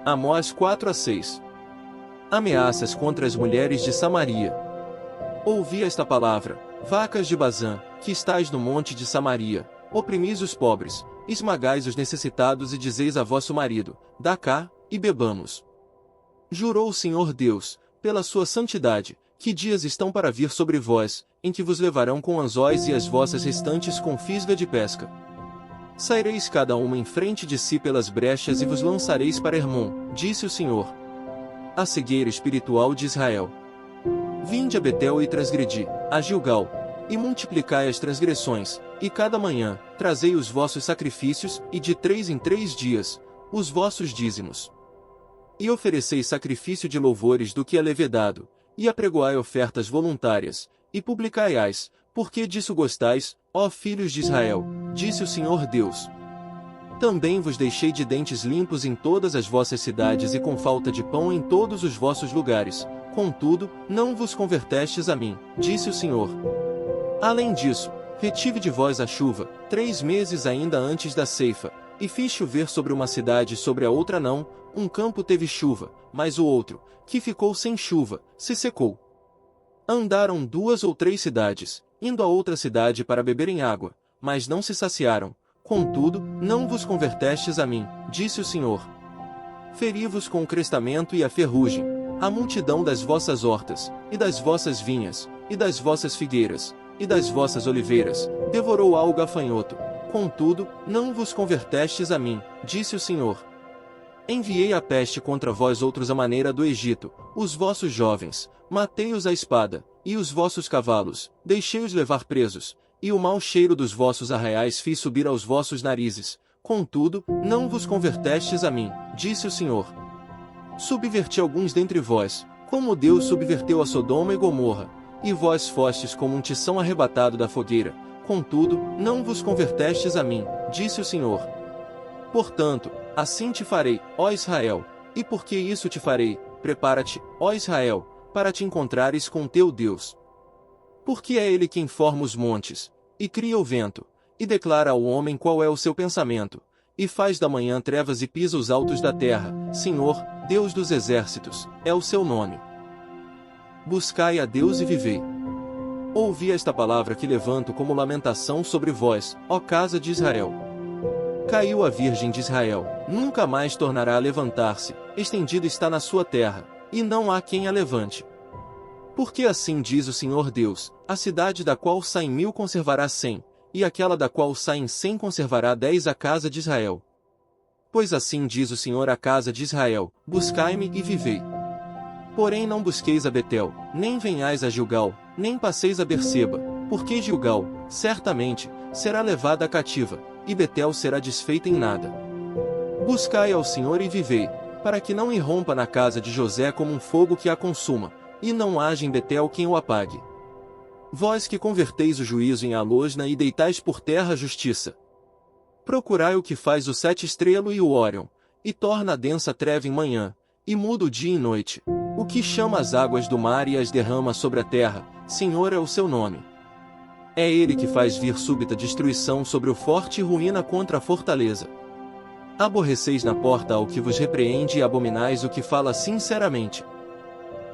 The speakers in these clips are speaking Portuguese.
Amós 4-6. Ameaças contra as mulheres de Samaria. Ouvi esta palavra, vacas de Bazã, que estáis no monte de Samaria, oprimis os pobres, esmagais os necessitados e dizeis a vosso marido, dá cá, e bebamos. Jurou o Senhor Deus, pela sua santidade, que dias estão para vir sobre vós, em que vos levarão com anzóis e as vossas restantes com fisga de pesca. Saireis cada uma em frente de si pelas brechas e vos lançareis para Hermon, disse o Senhor, a cegueira espiritual de Israel. Vinde a Betel e transgredi, a Gilgal, e multiplicai as transgressões, e cada manhã, trazei os vossos sacrifícios, e de 3 em 3 dias, os vossos dízimos. E ofereceis sacrifício de louvores do que é levedado, e apregoai ofertas voluntárias, e publicai-as, porque disso gostais, ó filhos de Israel, disse o Senhor Deus. Também vos deixei de dentes limpos em todas as vossas cidades e com falta de pão em todos os vossos lugares, contudo, não vos convertestes a mim, disse o Senhor. Além disso, retive de vós a chuva, 3 meses ainda antes da ceifa, e fiz chover sobre uma cidade e sobre a outra não, um campo teve chuva, mas o outro, que ficou sem chuva, se secou. Andaram 2 ou 3 cidades, indo a outra cidade para beberem água, mas não se saciaram, contudo, não vos convertestes a mim, disse o Senhor. Feri-vos com o crestamento e a ferrugem, a multidão das vossas hortas, e das vossas vinhas, e das vossas figueiras, e das vossas oliveiras, devorou ao gafanhoto, contudo, não vos convertestes a mim, disse o Senhor. Enviei a peste contra vós outros à maneira do Egito, os vossos jovens, matei-os à espada, e os vossos cavalos, deixei-os levar presos, e o mau cheiro dos vossos arraiais fiz subir aos vossos narizes, contudo, não vos convertestes a mim, disse o Senhor. Subverti alguns dentre vós, como Deus subverteu a Sodoma e Gomorra, e vós fostes como um tição arrebatado da fogueira, contudo, não vos convertestes a mim, disse o Senhor. Portanto, assim te farei, ó Israel, e porque isso te farei, prepara-te, ó Israel, para te encontrares com teu Deus. Porque é Ele quem forma os montes, e cria o vento, e declara ao homem qual é o seu pensamento, e faz da manhã trevas e pisa os altos da terra, Senhor, Deus dos exércitos, é o seu nome. Buscai a Deus e vivei. Ouvi esta palavra que levanto como lamentação sobre vós, ó casa de Israel. Caiu a Virgem de Israel, nunca mais tornará a levantar-se, estendida está na sua terra, e não há quem a levante. Porque assim diz o Senhor Deus, a cidade da qual saem 1000 conservará 100, e aquela da qual saem 100 conservará 10 a casa de Israel. Pois assim diz o Senhor à casa de Israel, buscai-me e vivei. Porém não busqueis a Betel, nem venhais a Gilgal, nem passeis a Berseba, porque Gilgal, certamente, será levada cativa, e Betel será desfeita em nada. Buscai ao Senhor e vivei, para que não irrompa na casa de José como um fogo que a consuma, e não haja em Betel quem o apague. Vós que converteis o juízo em alosna e deitais por terra a justiça. Procurai o que faz o 7 estrelo e o Órion, e torna a densa treva em manhã, e muda o dia em noite, o que chama as águas do mar e as derrama sobre a terra, Senhor é o seu nome. É Ele que faz vir súbita destruição sobre o forte e ruína contra a fortaleza. Aborreceis na porta ao que vos repreende e abominais o que fala sinceramente.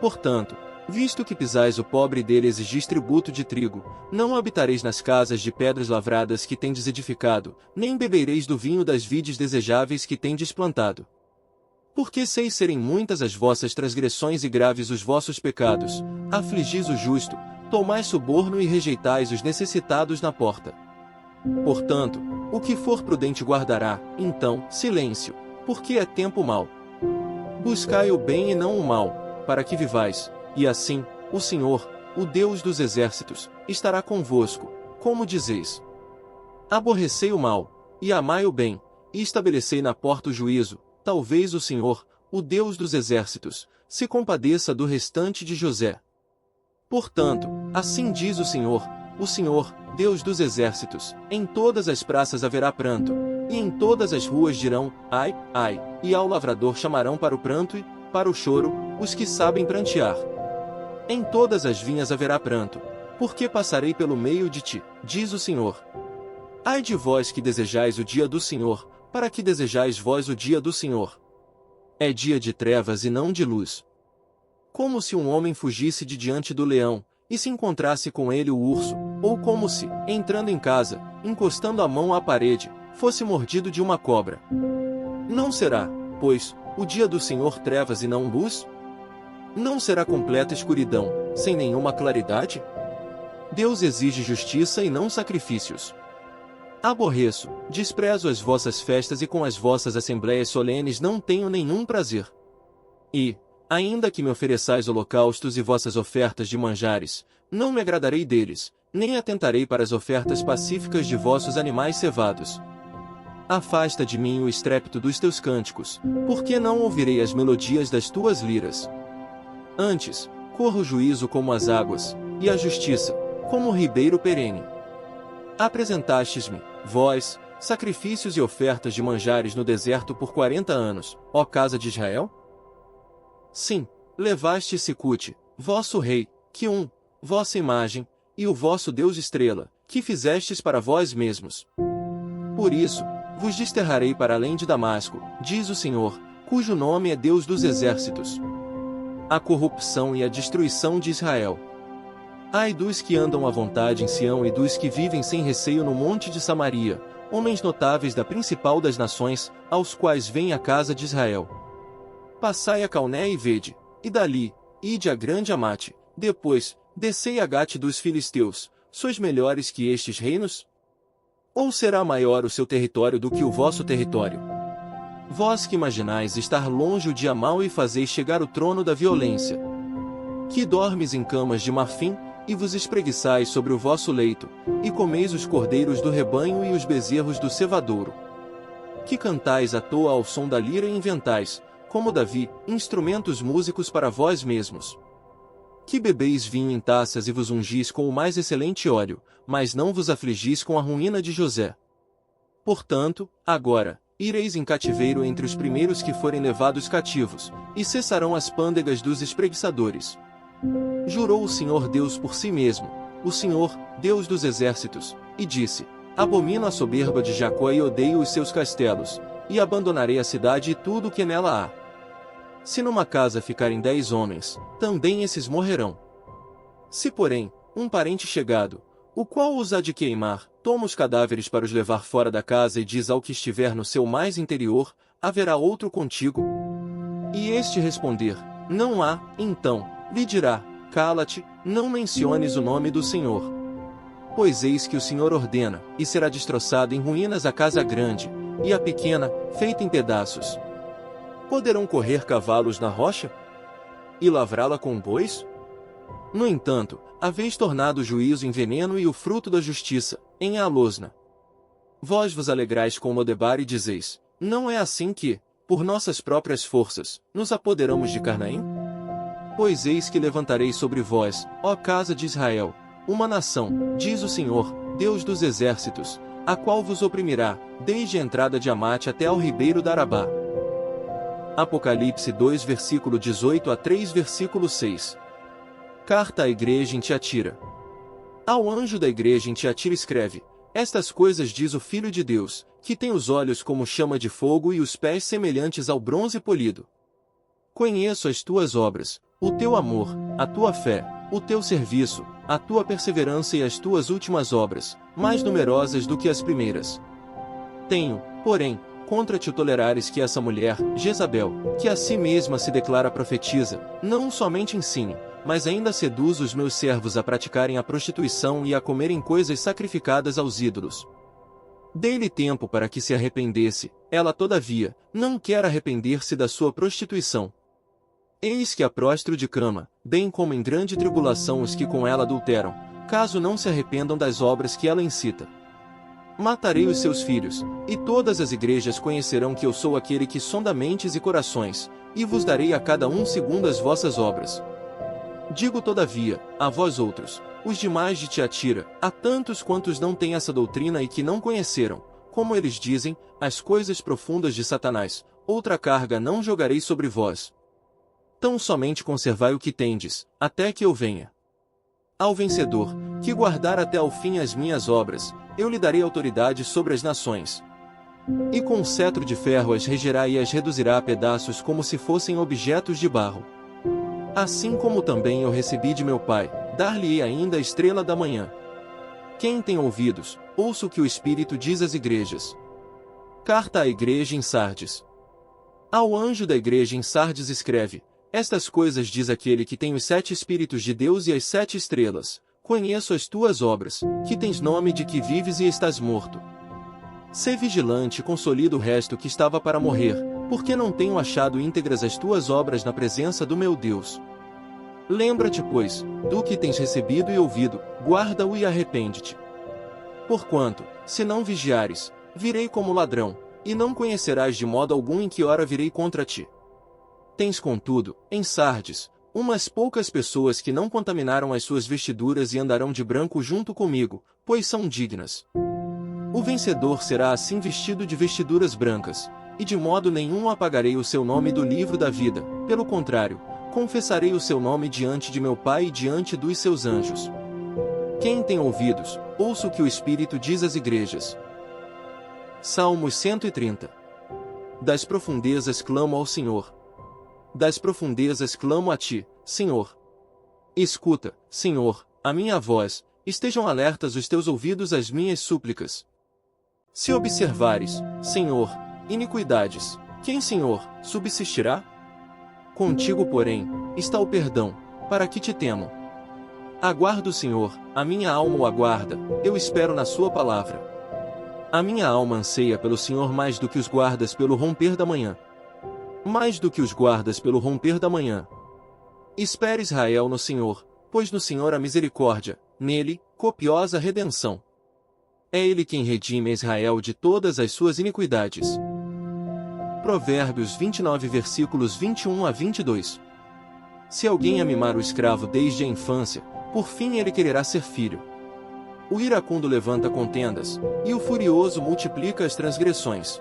Portanto, visto que pisais o pobre dele exigis tributo de trigo, não habitareis nas casas de pedras lavradas que tendes edificado, nem bebereis do vinho das vides desejáveis que tendes plantado. Porque sei serem muitas as vossas transgressões e graves os vossos pecados, afligis o justo, tomais suborno e rejeitais os necessitados na porta. Portanto, o que for prudente guardará, então, silêncio, porque é tempo mau. Buscai o bem e não o mal, para que vivais, e assim, o Senhor, o Deus dos exércitos, estará convosco, como dizeis. Aborrecei o mal, e amai o bem, e estabelecei na porta o juízo, talvez o Senhor, o Deus dos exércitos, se compadeça do restante de José. Portanto, assim diz o Senhor, Deus dos exércitos, em todas as praças haverá pranto, e em todas as ruas dirão, ai, ai, e ao lavrador chamarão para o pranto e, para o choro, os que sabem prantear. Em todas as vinhas haverá pranto, porque passarei pelo meio de ti, diz o Senhor. Ai de vós que desejais o dia do Senhor, Para que desejais vós o dia do Senhor? É dia de trevas e não de luz. Como se um homem fugisse de diante do leão, e se encontrasse com ele o urso, ou como se, entrando em casa, encostando a mão à parede, fosse mordido de uma cobra. Não será, pois, o dia do Senhor trevas e não luz? Não será completa escuridão, sem nenhuma claridade? Deus exige justiça e não sacrifícios. Aborreço, desprezo as vossas festas e com as vossas assembléias solenes não tenho nenhum prazer. E, ainda que me ofereçais holocaustos e vossas ofertas de manjares, não me agradarei deles, nem atentarei para as ofertas pacíficas de vossos animais cevados. Afasta de mim o estrépito dos teus cânticos, porque não ouvirei as melodias das tuas liras. Antes, corra o juízo como as águas, e a justiça, como o ribeiro perene. Apresentastes-me, vós, sacrifícios e ofertas de manjares no deserto por 40 anos, ó casa de Israel? Sim, levaste Sicute, vosso rei, Quium, vossa imagem, e o vosso Deus estrela, que fizestes para vós mesmos. Por isso, vos desterrarei para além de Damasco, diz o Senhor, cujo nome é Deus dos exércitos. A corrupção e a destruição de Israel. Ai dos que andam à vontade em Sião e dos que vivem sem receio no monte de Samaria, homens notáveis da principal das nações, aos quais vem a casa de Israel. Passai a Calné e vede, e dali, ide a grande Amate, depois, descei a Gate dos filisteus, sois melhores que estes reinos? Ou será maior o seu território do que o vosso território? Vós que imaginais estar longe o dia mau e fazeis chegar o trono da violência. Que dormes em camas de marfim, e vos espreguiçais sobre o vosso leito, e comeis os cordeiros do rebanho e os bezerros do cevadouro. Que cantais à toa ao som da lira e inventais, como Davi, instrumentos músicos para vós mesmos. Que bebeis vinho em taças e vos ungis com o mais excelente óleo, mas não vos afligis com a ruína de José. Portanto, agora, ireis em cativeiro entre os primeiros que forem levados cativos, e cessarão as pândegas dos espreguiçadores. Jurou o Senhor Deus por si mesmo, o Senhor, Deus dos exércitos, e disse: abomino a soberba de Jacó e odeio os seus castelos, e abandonarei a cidade e tudo o que nela há. Se numa casa ficarem 10 homens, também esses morrerão. Se porém, um parente chegado, o qual os há de queimar, toma os cadáveres para os levar fora da casa e diz ao que estiver no seu mais interior, haverá outro contigo? E este responder, não há, então, lhe dirá, cala-te, não menciones o nome do Senhor. Pois eis que o Senhor ordena, e será destroçada em ruínas a casa grande, e a pequena, feita em pedaços. Poderão correr cavalos na rocha? E lavrá-la com bois? No entanto, haveis tornado o juízo em veneno e o fruto da justiça, em alosna. Vós vos alegrais com Lodebar e dizeis, não é assim que, por nossas próprias forças, nos apoderamos de Carnaim? Pois eis que levantarei sobre vós, ó casa de Israel, uma nação, diz o Senhor, Deus dos exércitos, a qual vos oprimirá, desde a entrada de Amate até ao ribeiro da Arabá. Apocalipse 2 versículo 18 a 3 versículo 6. Carta à igreja em Tiatira. Ao anjo da igreja em Tiatira escreve, estas coisas diz o Filho de Deus, que tem os olhos como chama de fogo e os pés semelhantes ao bronze polido. Conheço as tuas obras, o teu amor, a tua fé, o teu serviço, a tua perseverança e as tuas últimas obras, mais numerosas do que as primeiras. Tenho, porém, contra te tolerares que essa mulher, Jezabel, que a si mesma se declara profetiza, não somente ensine, mas ainda seduz os meus servos a praticarem a prostituição e a comerem coisas sacrificadas aos ídolos. Dei-lhe tempo para que se arrependesse, ela todavia, não quer arrepender-se da sua prostituição. Eis que a prostro de cama, bem como em grande tribulação os que com ela adulteram, caso não se arrependam das obras que ela incita. Matarei os seus filhos, e todas as igrejas conhecerão que eu sou aquele que sonda mentes e corações, e vos darei a cada um segundo as vossas obras. Digo todavia, a vós outros, os demais de Tiatira, a tantos quantos não têm essa doutrina e que não conheceram, como eles dizem, as coisas profundas de Satanás, outra carga não jogarei sobre vós. Tão somente conservai o que tendes, até que eu venha. Ao vencedor, que guardar até ao fim as minhas obras, eu lhe darei autoridade sobre as nações. E com um cetro de ferro as regerá e as reduzirá a pedaços como se fossem objetos de barro. Assim como também eu recebi de meu Pai, dar-lhe-ei ainda a estrela da manhã. Quem tem ouvidos, ouça o que o Espírito diz às igrejas. Carta à igreja em Sardes. Ao anjo da igreja em Sardes escreve: Estas coisas diz aquele que tem os 7 Espíritos de Deus e as 7 estrelas. Conheço as tuas obras, que tens nome de que vives e estás morto. Sê vigilante e consolida o resto que estava para morrer, porque não tenho achado íntegras as tuas obras na presença do meu Deus. Lembra-te, pois, do que tens recebido e ouvido, guarda-o e arrepende-te. Porquanto, se não vigiares, virei como ladrão, e não conhecerás de modo algum em que hora virei contra ti. Tens, contudo, em Sardes, umas poucas pessoas que não contaminaram as suas vestiduras e andarão de branco junto comigo, pois são dignas. O vencedor será assim vestido de vestiduras brancas, e de modo nenhum apagarei o seu nome do livro da vida, pelo contrário, confessarei o seu nome diante de meu Pai e diante dos seus anjos. Quem tem ouvidos, ouça o que o Espírito diz às igrejas. Salmos 130. Das profundezas clamo ao Senhor. Das profundezas clamo a ti, Senhor. Escuta, Senhor, a minha voz, estejam alertas os teus ouvidos às minhas súplicas. Se observares, Senhor, iniquidades, quem, Senhor, subsistirá? Contigo, porém, está o perdão, para que te temam. Aguardo o Senhor, a minha alma o aguarda, eu espero na sua palavra. A minha alma anseia pelo Senhor mais do que os guardas pelo romper da manhã. Mais do que os guardas pelo romper da manhã. Espere Israel no Senhor, pois no Senhor há misericórdia, nele, copiosa redenção. É ele quem redime Israel de todas as suas iniquidades. Provérbios 29 versículos 21 a 22. Se alguém amimar o escravo desde a infância, por fim ele quererá ser filho. O iracundo levanta contendas, e o furioso multiplica as transgressões.